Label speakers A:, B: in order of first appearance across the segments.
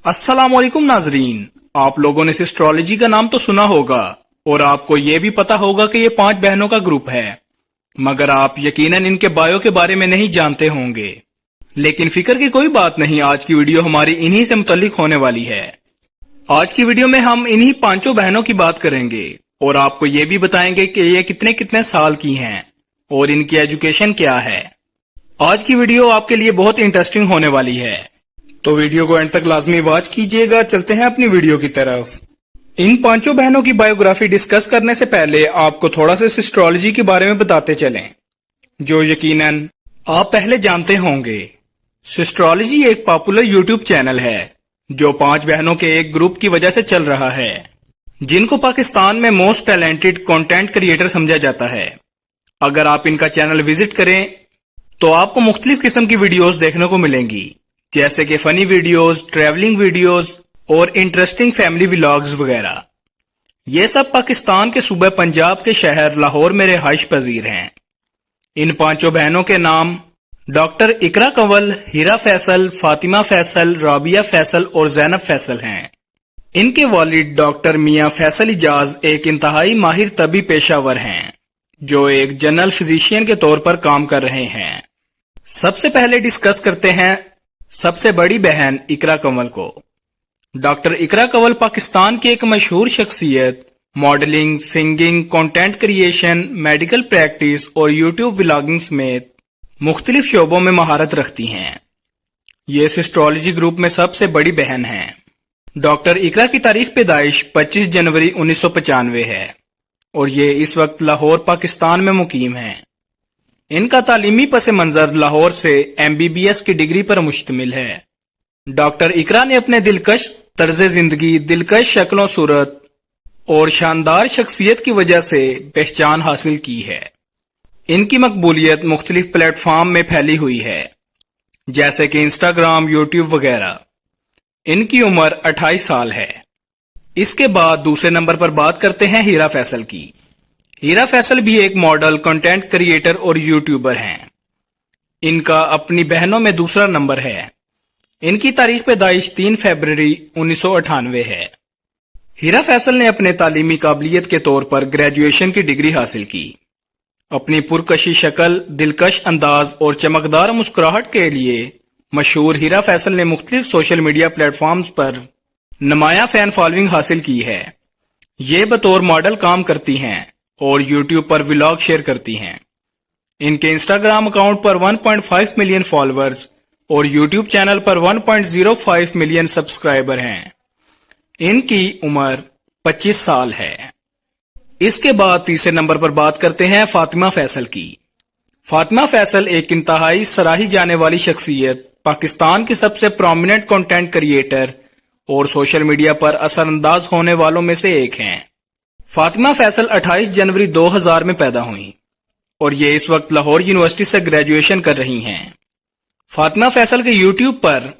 A: अस्सलाम वालेकुम नाजरीन, आप लोगों ने इस एस्ट्रोलॉजी का नाम तो सुना होगा और आपको ये भी पता होगा कि ये 5 बहनों का ग्रुप है, मगर आप यकीनन इनके बायो के बारे में नहीं जानते होंगे। लेकिन फिक्र की कोई बात नहीं, आज की वीडियो हमारी इन्हीं से मुतल्लिक होने वाली है। आज की वीडियो में हम इन्हीं 5 बहनों की बात करेंगे और आपको ये भी बताएंगे कि ये कितने कितने साल की हैं और इनकी एजुकेशन क्या है। आज की वीडियो आपके लिए बहुत इंटरेस्टिंग होने वाली है, तो वीडियो को एंड तक लाजमी वॉच कीजिएगा। चलते हैं अपनी वीडियो की तरफ। इन 5 बहनों की बायोग्राफी डिस्कस करने से पहले आपको थोड़ा सा एस्ट्रोलॉजी के बारे में बताते चलें, जो यकीनन आप पहले जानते होंगे। एस्ट्रोलॉजी एक पॉपुलर यूट्यूब चैनल है जो 5 बहनों के एक ग्रुप की वजह से चल रहा है, जिनको पाकिस्तान में मोस्ट टैलेंटेड कंटेंट क्रिएटर समझा जाता है। अगर आप इनका चैनल विजिट करें तो आपको मुख्तलिफ किस्म की वीडियोस देखने को मिलेंगी, जैसे कि फनी वीडियोस, ट्रैवलिंग वीडियोस और इंटरेस्टिंग फैमिली व्लॉग्स वगैरह। ये सब पाकिस्तान के सूबे पंजाब के शहर लाहौर में रिहाइश पजीर हैं। इन 5 बहनों के नाम डॉक्टर इकरा कंवल, हीरा फैसल, फातिमा फैसल, राबिया फैसल और जैनब फैसल हैं। इनके वालिद डॉक्टर मियां फैसल इजाज एक इंतहाई माहिर तबी पेशावर हैं, जो एक जनरल फिजिशियन के तौर पर काम कर रहे हैं। सबसे पहले डिस्कस करते हैं सबसे बड़ी बहन इकरा कंवल को। डॉक्टर इकरा कंवल पाकिस्तान की एक मशहूर शख्सियत, modelling, singing, content creation, medical practice और यूट्यूब व्लॉगिंग समेत मुख्तलिफ शोबों में महारत रखती हैं। ये इस एस्ट्रोलॉजी ग्रुप में सबसे बड़ी बहन हैं। डॉक्टर इकरा की तारीख पैदाइश 25 जनवरी 1995 है और ये इस वक्त लाहौर पाकिस्तान में मुकीम हैं। इनका तालीमी पस मंजर लाहौर से MBBS की डिग्री पर मुश्तमिल है। डॉक्टर इकरा ने अपने दिलकश तर्ज जिंदगी, दिलकश शक्लों सूरत और शानदार शख्सियत की वजह से पहचान हासिल की है। इनकी मकबूलियत मुख्तलिफ प्लेटफॉर्म में फैली हुई है, जैसे कि इंस्टाग्राम, यूट्यूब वगैरह। इनकी उम्र 28 साल है। इसके बाद दूसरे नंबर पर बात करते हैं हीरा फैसल की। हीरा फैसल भी एक मॉडल, कंटेंट क्रिएटर और यूट्यूबर हैं। इनका अपनी बहनों में दूसरा नंबर है। इनकी तारीख पैदाइश 3 फरवरी 1998 है। हीरा फैसल ने अपने तालीमी काबिलियत के तौर पर ग्रेजुएशन की डिग्री हासिल की। अपनी पुरकशी शक्ल, दिलकश अंदाज और चमकदार मुस्कुराहट के लिए मशहूर हीरा फैसल ने मुख्तलिफ सोशल मीडिया प्लेटफॉर्म्स पर नुमाया फैन फॉलोइंग हासिल की है। ये बतौर मॉडल काम करती हैं और यूट्यूब पर व्लॉग शेयर करती हैं। इनके इंस्टाग्राम अकाउंट पर 1.5 मिलियन फॉलोअर्स और यूट्यूब चैनल पर 1.05 मिलियन सब्सक्राइबर हैं। इनकी उम्र 25 साल है। इसके बाद तीसरे नंबर पर बात करते हैं फातिमा फैसल की। फातिमा फैसल एक इंतहाई सराही जाने वाली शख्सियत, पाकिस्तान की सबसे प्रोमिनेंट कंटेंट क्रिएटर और सोशल मीडिया पर असरअंदाज होने वालों में से एक हैं। फातिमा फैसल 28 जनवरी 2000 में पैदा हुई और ये इस वक्त लाहौर यूनिवर्सिटी से ग्रेजुएशन कर रही हैं। फातिमा फैसल के यूट्यूब पर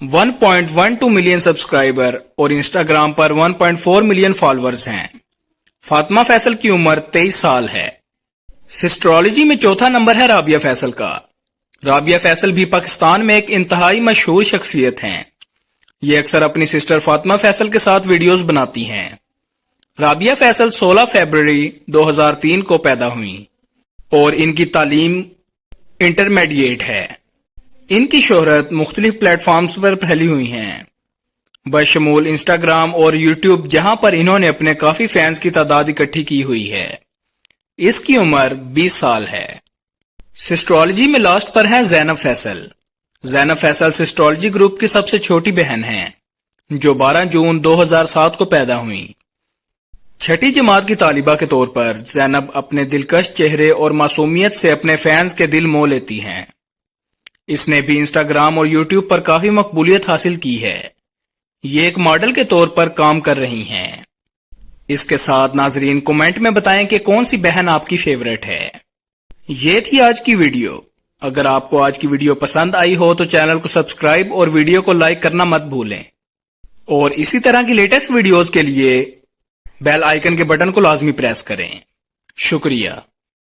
A: 1.12 मिलियन सब्सक्राइबर और इंस्टाग्राम पर 1.4 मिलियन फॉलोअर्स हैं। फातिमा फैसल की उम्र 23 साल है। एस्ट्रोलॉजी में चौथा नंबर है राबिया फैसल का। राबिया फैसल भी पाकिस्तान में एक इंतहाई मशहूर शख्सियत हैं। ये अक्सर अपनी सिस्टर फातिमा फैसल के साथ वीडियोस बनाती हैं। राबिया फैसल 16 फरवरी 2003 को पैदा हुई और इनकी तालीम इंटरमीडिएट है। इनकी शोहरत मुख्तलिफ प्लेटफॉर्म्स पर फैली हुई हैं, बशमूल इंस्टाग्राम और यूट्यूब, जहां पर इन्होंने अपने काफी फैंस की तादाद इकट्ठी की हुई है। इसकी उम्र 20 साल है। एस्ट्रोलॉजी में लास्ट पर है जैनब फैसल। जैनब फैसल एस्ट्रोलॉजी ग्रुप की सबसे छोटी बहन है, जो 12 जून 2007 को पैदा हुई। 6ठी जमात की तालिबा के तौर पर जैनब अपने दिलकश चेहरे और मासूमियत से अपने फैंस के दिल मोह लेती हैं। इसने भी इंस्टाग्राम और यूट्यूब पर काफी मकबूलियत हासिल की है। ये एक मॉडल के तौर पर काम कर रही हैं। इसके साथ नाजरीन कमेंट में बताएं कि कौन सी बहन आपकी फेवरेट है। ये थी आज की वीडियो। अगर आपको आज की वीडियो पसंद आई हो तो चैनल को सब्सक्राइब और वीडियो को लाइक करना मत भूलें और इसी तरह की लेटेस्ट वीडियोस के लिए बेल आइकन के बटन को लाजमी प्रेस करें। शुक्रिया।